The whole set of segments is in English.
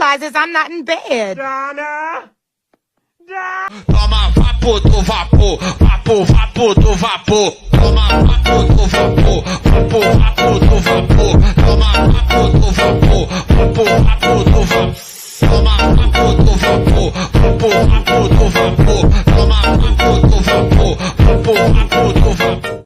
realizes I'm not in bed. Donna! Toma vapor do vapor, vapor, vapor do vapor. Toma vapor do vapor, vapor, vapor do vapor. Toma vapor do vapor, vapor, vapor do vapor. Toma vapor do vapor, vapor, vapor do vapor. Toma vapor do vapor, vapor, vapor do vapor.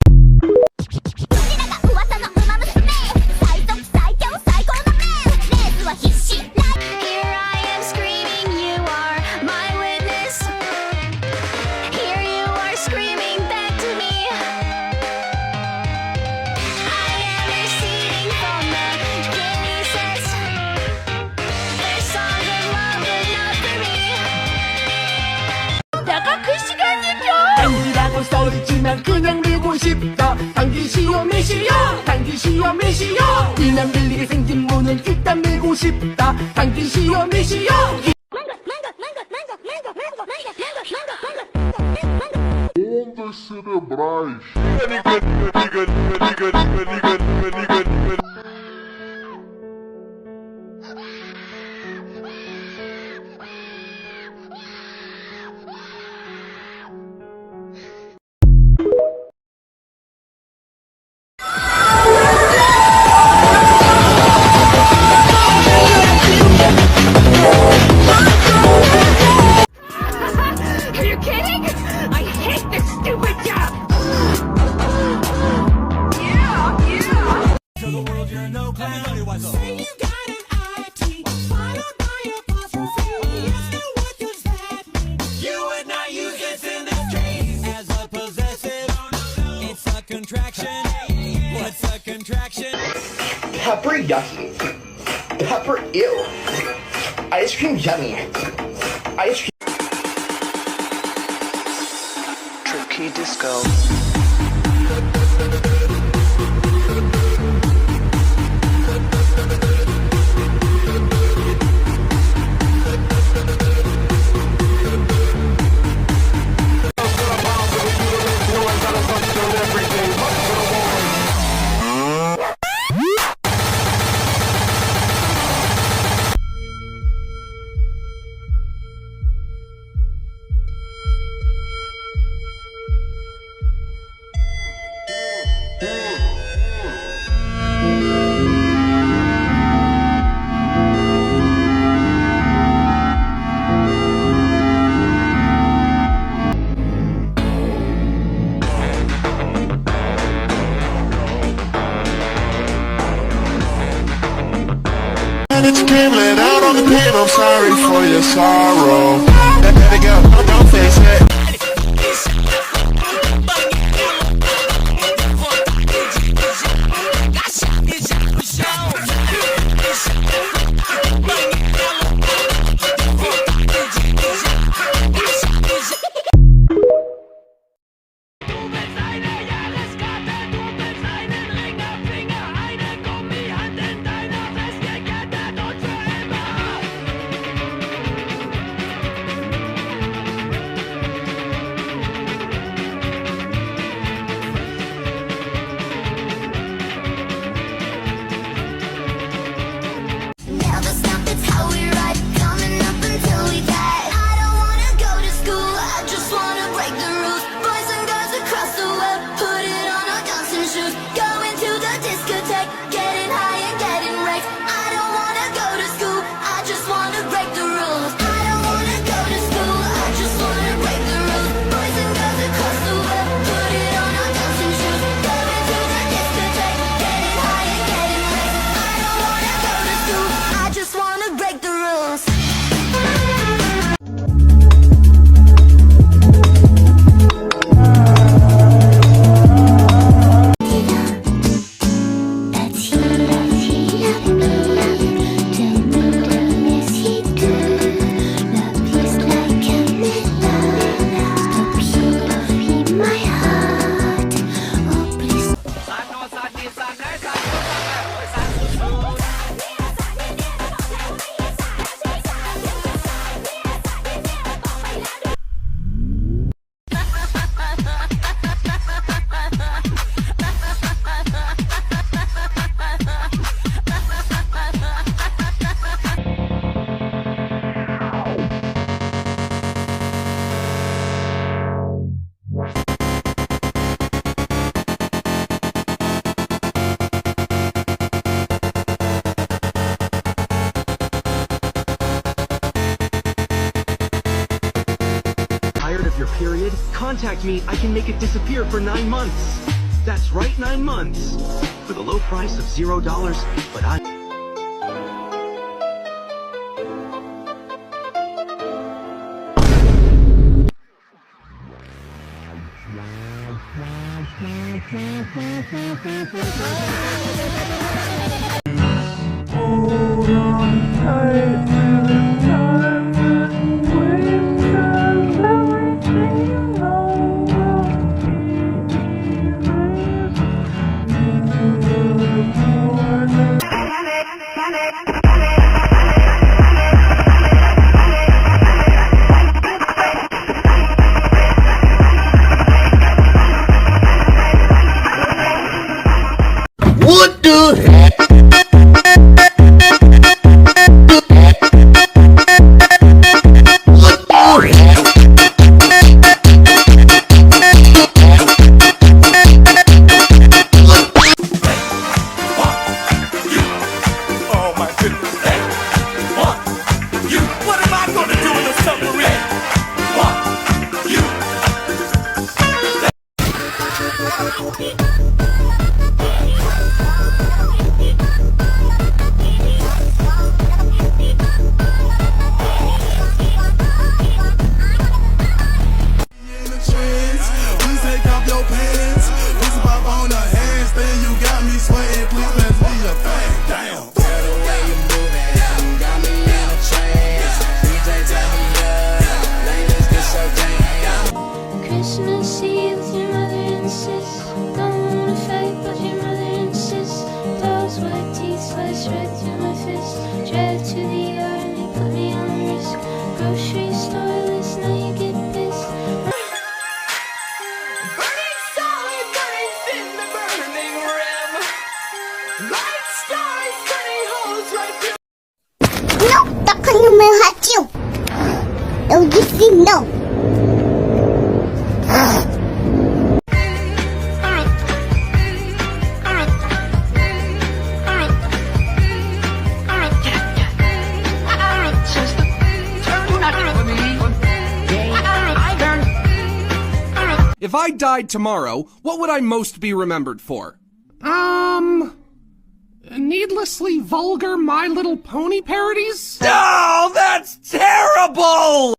당기라고 써있지만 그냥 밀고 싶다. 당기시오 미시오 당기시오 미시오. 이면 밀리게 생긴 문은 일단 밀고 싶다. 당기시오 미시오. Ondas cerebrais. Are you kidding? I hate this stupid job! Yeah. To the world you're no clown. Say you got an IT, followed by apostrophe. Yes, now what does that mean? You would not use this in this case as a possessive. It's a contraction. What's a contraction? Pepper yucky. Pepper ew. Ice cream yummy. Ice cream. Tricky disco. It's came laid out on the pain. I'm sorry for your sorrow. Let it go, don't face it. period, contact me. I can make it disappear for 9 months. That's right, 9 months. For the low price of $0, but I... What the heck? What the heck? Oh my goodness. Hey, what? You. What am I gonna do in the submarine? What? You. In the trends, please take off your pants. Please pop on the handstand. You got me sweating. Please pass me a bang. Damn. The way you moving, got me in a trance. DJ turn me up, ladies get so damn. Christmas Eve with your mother and sis. Don't wanna fight, but your mother insists. Dogs, white teeth, slice right through my fist. Drive to the yard and they put me on risk. Grocery store list, now you get pissed. Burning solid, burning thin, the burning rim. Light stars, burning holes right through. No, takkan lumihatyo. Ulitin no. If I died tomorrow, what would I most be remembered for? Needlessly vulgar My Little Pony parodies? Oh, that's terrible!